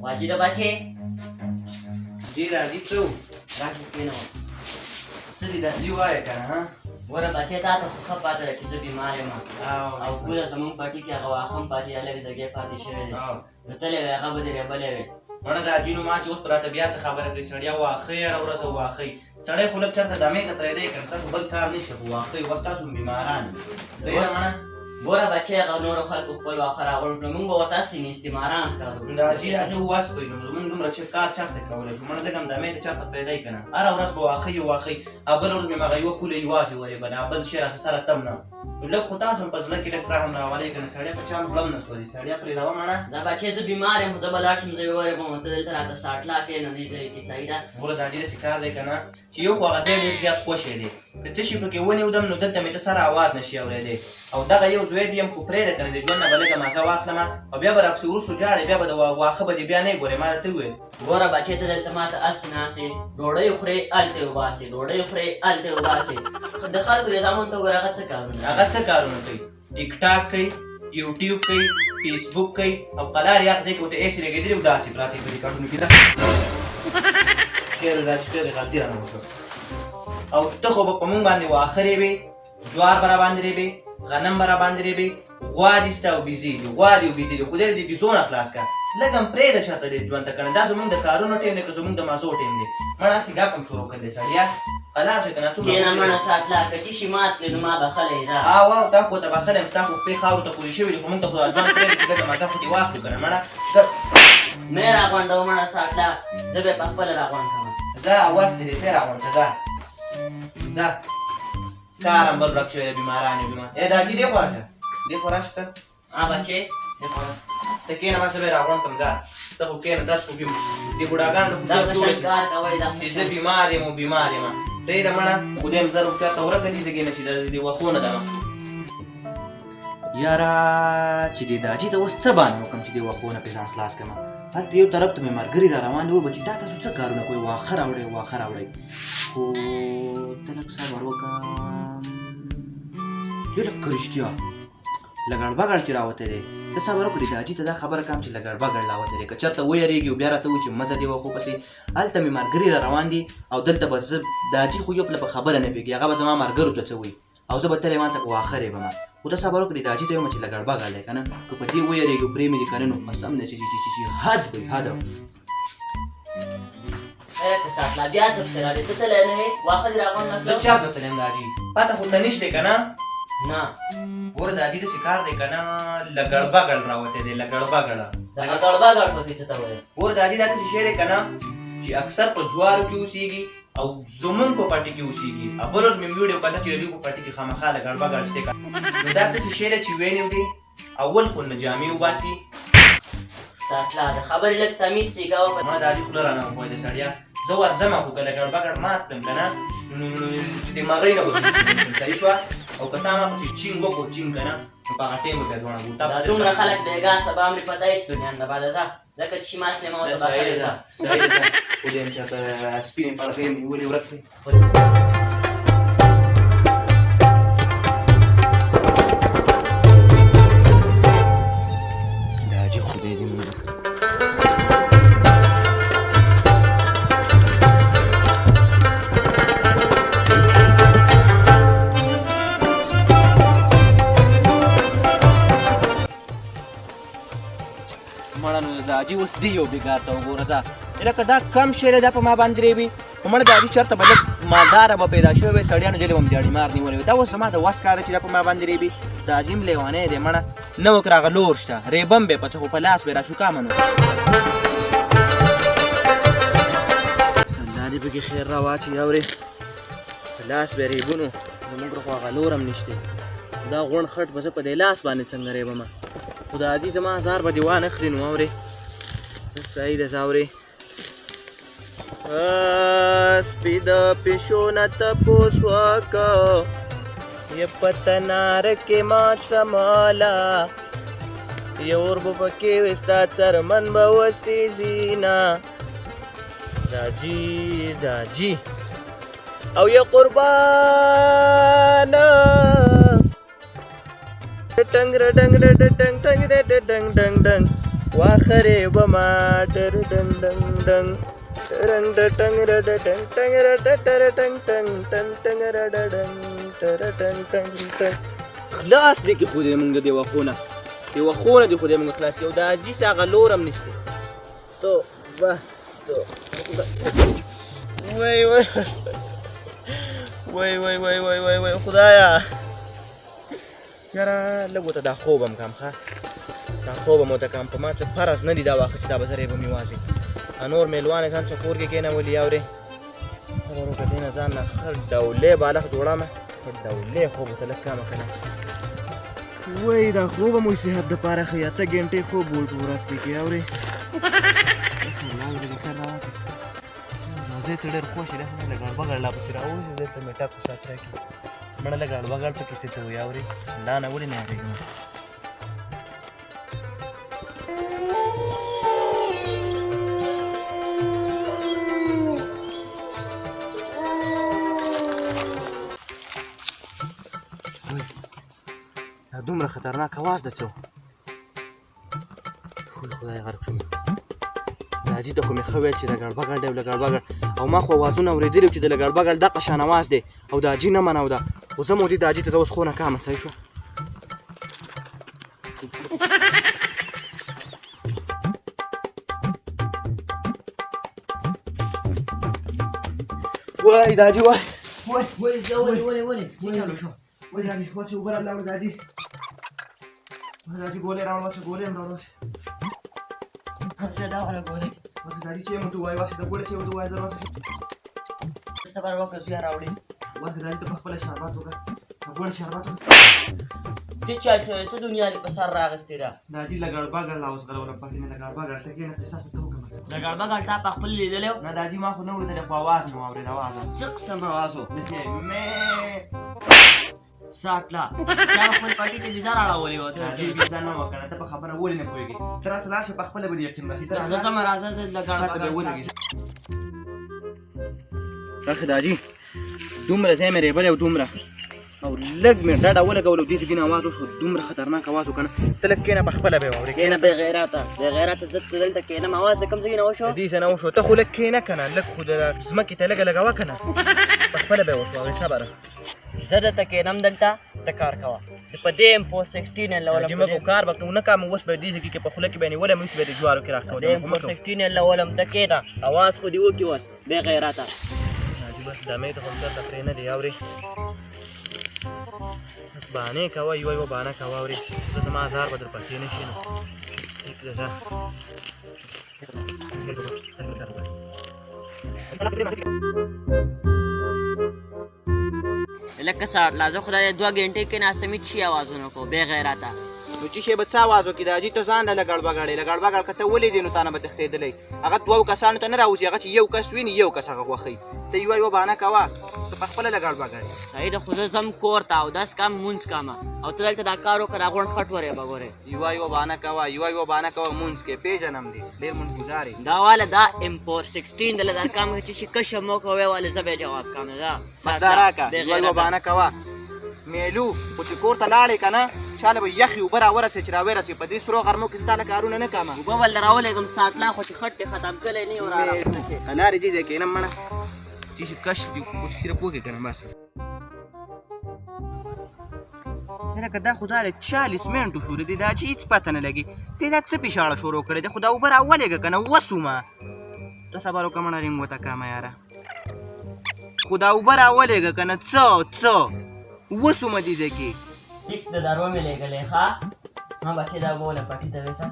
واجده بچې جی راځي څه و راشي کښېنه څه دي دا دي ووایه که نه ها ګوره بچې تا ته خو ښه پاته ده چې زه بیمار یم او ګوره زمونږ پټي کې هغه واښه هم پاتې دی لږ ځګی پاتې شوی دی نو تللی وی هغه به دې ریبلی وی مړه دا جینو ما چې اوس په راته بیا څه خبره کوي سړیا واښه یې هره ورځ واښه سړی خو لږ چېرته دمې ته پرېږدی که نه ستاسو بل کار نشته خو واښه اوس تاسو هم بیماران پرېږده مړه ګوره بچې هغه نورو خلکو خپل واښه راغونډ کړه موږ به ورته هسې استعماران ښکارو دا جي راځي وس کوي نو زمونږ دومره چې کار چېرته کولی شو مړه لږ هم دمې ته چېرته پرېږدی که نه هره ورځ به واښه یې واښه او بله ورځ مې هغه یوه پوله یوازې ورېبله او بل شی راسه سره تم نه نو لږ خو تاسو هم په زړه کې لږ رحم راولئ که نه سړی په چا هم زړه هم نه سوځي سړیا پرېږدوه مړه دا بچې زه بیمار یم خو زه به لاړ شم زه به ورېبم ته دلته راته ساټلا کښېنه دې ځای کې صحیح ده ګوره دا دې داسې کار دی که نه چې یو خو هغه ځای ډېر زیات خوښی دی که څه شي پکې ونیودم نو دلته مې ته سره اواز نشي اورېدی او دغه یو زوی دې یم خو پرېږده که نه د ژوند نه به لږه مزه واخلمه او بیا به راپسې وروستو جاړې بیا به د واښه به دې بیا نه یې ګورې ما درته وویل ګوره بچې ته دلته ماته هسې ناستې ډوډۍ خورې هلته یې وباسې ډوډۍ خورې هلته یې وباسې د خلکو د زامن ته وګوره هغه څه کارونه هغه څه کارونه کوي ټیک ټاک کوي یوټیوب کوي فیسبوک کوي او قلار یې هغه ځای کې ورته ایسې لګېدلي او داسې پراتې په ریکارډونو کې داسې چېرې دا چې چېرې غلطي رانه وشوه او ته خو به په مونږ باندې واښه ریبې جوار به راباندې ریبې غنم به راباندې ریبې غوا دي ستا او بیزې دي غوا دي او بیزې دي خدای دې د بیزو نه خلاص کړه لږ هم پرېږده چېرته دې ژوند ته که نه دا زمونږ د کارونو ټیم دی که زمونږ د مزو ټیم دی مړه هسې ګپ هم شروع کړی دی سړیا قلار شه که نه کښېنه مړه ساټلا که چې شي مات کړې نو ما بخلی ده او تا خو ته بخلی یم ستا خو پښې خاورو ته پورې شوي دي خو مونږ ته خو دا ژوند پرېږدي چې ګټه مزه خو دې واخلو که نه مړه مې راغونډوه مړه ساټلا زه به یې په خپله راغونډ کړم ځه اواز دې دې راغونډ شه ځه کار هم بل ورک شوی دی بیماران یې بیمار ای دا چې دې خوا راشه دې خوا راشه ته بچې ته کښېنه ما زه به یې راغونډ کړم ځه ته خو کښېنه داس خو دې بوډاګانو خو کار کوئ چې زه بیمار یم او بیمار یم پرېږده مړه خدای هم زه روغتیا ته ورکړه دې ځای کې نه شي د وښو نه ده یاره چې دې دا چې ته اوس څه بانه وکړم چې دې وښو نه پرې ځان خلاص کړم هلته یو طرف ته مې ملګري را روان دي وبه چې دا تاسو څه کارونه کوئ واښه راوړئ واښه راوړئ خو ته لږ صبر وکړه یو لږ رښتیا لګړ بګړ چې راوتی دی ته صبر وکړې د حاجي ته دا خبره کوم چې لګړ بګړ راوتی دی که چېرته ویرېږي او بیا راته وایي چې مزه دې وخو پسې هلته مې ملګري را روان دي او دلته به زه د حاجي خو یو پله په خبره نه پوهېږي هغه به زما ملګرو ته څه وایي او زه به تللی یم هلته په واښه ریبم خو ته صبر وکړې د حاجي ته ویم چې لګړ بګړ دی که نه که په دې ویرېږي او پرېمېږي که نه نو قسم دی چې حد وي حد ته ساټلا بیا څه پسې راغلې ته تللی نه وې واښه دې راغونډ نه زه چېرته تللی یم د حاجي پته خو ته نشتی که نه نه ګوره د حاجي داسې کار دی که نه لګړ بګړ راوتی دی لګړ بګړه دغه ګړبګړ پکې څه ته وایې ګوره د حاجي دا داسې شی دی که نه چې اکثر په جوارو کې اوسېږي او زمونږ په پټي کې اوسېږي او بل ورځ مې ویډیو کته چې د دوی په پټي کې خامخا لګړ بګړ شته نو دا داسې شی دی چې وینې وړي اول خو نه جامې وباسي ساټلا د خبرې لږ تمیز سیږه ما د حاجي خوله رانه وښویده سړیا زه ورځم خو که لګړ بګړ مات کړم که نه نو چې د مرۍ نه به صحیح شوه او که تا ما پسې چینګ وکړو چینګ که نه نو په هغه ټایم به بیا دواړه دا دومره خلک بېګا سبا مې پته هېڅ دنیا نه بعده ځه ځکه چې ماس نه ما ورته بخښلی ځه صحیح ده خدای هم چېرته سپینې پړکۍ مې نیولې ورک کړې د حاجي خدای دې مې وبخښي مړه نو د حاجي اوس دې یو بېګار ته وګوره ځه لکه دا کم شی دی دا په ما باندې ریبي خو مړه د حاجي چېرته به لږ مالداره به پیدا شوی وی سړیانو جلې به م دیاړي مار نیولی وي دا اوس زما د وس کار دی چې دا په ما باندې ریبي د حاجي هم لیونی دی مړه نه وکړه هغه لور شته ریبم به یې په څه خو په لاس به یې راشوکامه نو سندا دې پکې خیر را واچوي اورې په لاس به یې ریبو نو زموږ خو هغه لور هم نشتی دا غوڼ خټ به زه په دې لاس باندې څنګه ریبمه خو د حاجي زما هزار به دې وانخلي نو اورې صحیح ده زه اورې سپي د پیشو نه تپوس وکړه یې په تنار کې ما څماله یو اور به پکې وي ستا څرمن به وسېځي نه دا جي او یا قربانه ټنګ رډنګ ډنګ ټنګ ټنګ ډنګ ډنګ واخرې بما ټر ډنګ ډنګ ډنګ ټرنګ ټنګ رډ ټنګ ټنګ رډ ټر ټنګ ټنګ ټنګ ټنګ رډ ډنګ ټر ټنګ ټنګ ټنګ خلاص دي کې خو دې موږ دې وخونه دې خو دې موږ خلاص کړو دا عجیب هغه لور هم نشته تو واه تو وای خدایا یاره لږ ورته دا خوب هم کم ښه دا خوب هم ورته کم په ما څه فرض نه دي دا واخه چې دا به زری به مې واځي نور میلوان ځان څه کور کې کېنولي اورې خبر وکړه دې نه ځان نه ښه ډولې بالغ جوړه مه ښه ډولې خوب ورته لږ کمه که نه وای دا خوب هم وایي صحت دپاره ښه 8 ګنټې خوب وایي په ورځ کې کې اورې بس الله دې د خیر راوکړي زه ته ډېر خوښ یم لږ ګړبګړ لا پسې راوځي دلته مې ټاکو ساعت راکړي مړه لږ ګړبګړ پکې څه ته وایي اورې دا نه ولې نه اورېږم دا دومره خطرناک اواز ده څه خدای غرق شوم دا حاجي ته خو مې ښه ویل چې د ګړبګړ دی له ګړبګړ او ما خو اوازونه اورېدلي چې د له ګړبګړ دغه شان اواز دی او د حاجي نه منو ده خو زه مودې د حاجي ته زه اوس خونه کامه صحیح شوه وای دا حاجي وای ولې څه چالو شو ولې حاجي واچې اوبه راوړه دا حاجي ګولې راوړه واچې ګولې هم راوړه څه دا ولا ګولې واچې دا حاجي چې مو ته وای واچې د ګولې چې ورته وای زه واچې صبر وکړه زوی راوړي واچې دا حاجي ته په خپله شربت وکړه د ګولې شربت وکړه څه چل شوی څه دنیا دې په سر راغستې ده دا حاجي له ګړبګړ لا اوس غلوله پکې نه له ګړبګړ ته کېنه قصه خو ته وکړه د ګړبګړ تا په خپل لیدلی و نه دا حاجي ما خو نه اورېدلی خو اواز مو اورېد اواز څه قسم اواز و داسې مې ساټلا چا خپل پټي ته ویزا راړولې وه دا حاجي ویزا نه وه که نه ته په خبره ولې نه پوهېږې ته راسه لاړ شې په خپله به دې یقین راشي ته زه ځم راځه د ګړبګړ راښه دا حاجي دومره ځای مې ریبلی او دومره او لږ مې ډډه ولګولو دې ځګینه اواز وشو دومره خطرناک اواز و که نه ته لږ کښېنه په خپله به یې واورې کښېنه بې غیرته زه دلته کښېنم اواز د کوم ځای نه وشو د دې څه نه وشو ته خو لږ کښېنه که نه لږ خو د ځمکې ته لږه لږه وه که نه په خپله به یې وشو هغې صبره زه دلته کښېنم دلته ته کار کوه زه په دې ام 416 لولم حاجي موږ خو کار به ونه کوم اوس به دې ځای کې په خوله کې به یې نیولم اوس به یې د جوارو کې د ام راښکولم 416 لولم ته کښېنه اواز خو دې وکړي اوس بې غیرته حاجي بس دمې ته خو هم چېرته پرې نه دی اورې بس بهانې کوه یوه بهانه کوه اورې زه زما ازار به در پسې نه شي نو ټیک ده ځه لکه ساټ لا زه خدای 2 غنټې کې ناسته مې چی आवाजونه کو بې غیرته نو چې شی به څه اواز وکړي د حاجي ته ځان له ګړبګړې له ګړبګړ که ته ولیدې نو تا نه به تښتېدلی هغه 2 کسانو ته نه راوځي هغه چې یو کس ویني یو کس هغه خوښوي ته یوه بهانه کوه ته په خپله له ګړبګړې صحیح ده خو زه ځم کور ته او داس کام مونځ کامه او ته دلته دا کار وکړه غونډ خټ ورې به ګورې یوه بهانه کوه یوه بهانه کوه مونځ کې پېژنم دې ډېر مونځ ګزار یې دا واله دا ام 416 دله در کام چې شي کشه مو کوي واله زه به جواب کوم دا بس دا راکړه یوه بهانه کوه میلو خو چې کور ته لاړې که نه چاله به یخې اوبه راورسې چې راورسې په دې سرو غرمو کې زه تا له کارونه نه کومه اوبه بل راولېږم ساټلا خو چې خټ ختم کړی نه یو لارې دې ځای کښېنم مړه چې شي کش دې صرف وکړې که نه بس لکه دا خو دا 40 منټو شو دی دا چې هېڅ پته نه لګي دې دا څه پیشاړه شروع کړې ده خو دا اوبه راولېږه که نه وسومه ته صبر وکړه مړه رینګ وته کامه یاره خو دا اوبه راولېږه که نه څه وسومه دې ځای کې ټیک د درو مې لېږلی ښه ها بچې دا اوبه وله پټي ته ویسه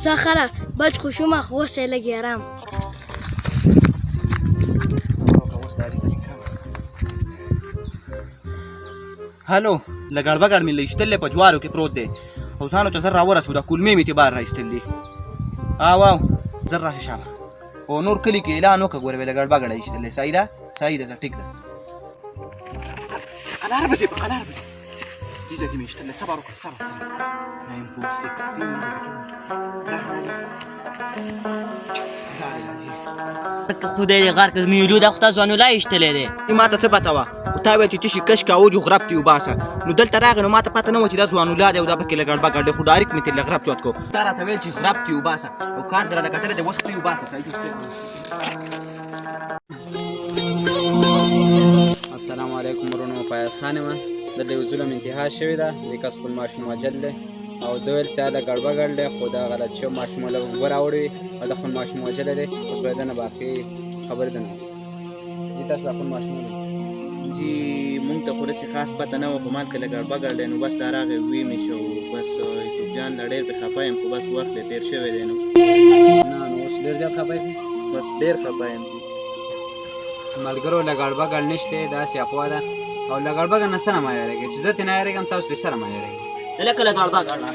سخره بچ خوشومه خو اوس یې لږ ارام هلو له ګړبګړ مې له ایستلی په جوارو کې پروت دی او ځانو چې زر راورسو دا کولمې مې تې بار را ایستل دي واو زر راشي شاله او نور کلي کې اعلان وکړه ګوره ویله ګړبګړ ایستلی صحیح ده ټیک ده په قلار پسې دیزه کې میشته صبر وکړه صبر 9 4 16 که خدای دې غار که میلو دا خو تا ځوانولا ایشتلی دی ما ته څه پته وه خو تا ویل چې تشي کش کوو جو غرب تی وباسه نو دلته راغی نو ما ته پته نه وه چې دا ځوانولا دی او دا پکې لګړ بګړ دی خو ډایرکټ مې ترې غرب چوت کو تا راته ویل چې غرب تی وباسه او کار درنه کتلی دی اوس تی وباسه السلام علیکم ورونو فیاض خان یم د دې ظلم انتها شوې ده د کس خپل ماشوم وجل دی او د ویل چې دا د ګړبګړ دی خو دا غلط شو ماشوم له اوبه راوړی او د خپل ماشوم وجلی دی اوس باید نه باقي خبرې ده نه جي تاسو خپل ماشوم جی مونږ ته خو داسې خاص پته نه وه په مال کې لږ ګړبګړ دی نو بس دا راغی وی مې شو بس یوسف جان له ډېر پې خفه یم خو بس وخت یې تېر شوی دی نو نه نو اوس ډېر زیات خفه یې بس ډېر خفه یم ملګرو له ګړبګړ نشته داسې افوا ده او له ګړبګړ نه څه نه مه یارېږئ چې زه ترې نه یارېږم تاسو ترې سره مه یارېږئ لکه له ګړبګړ نه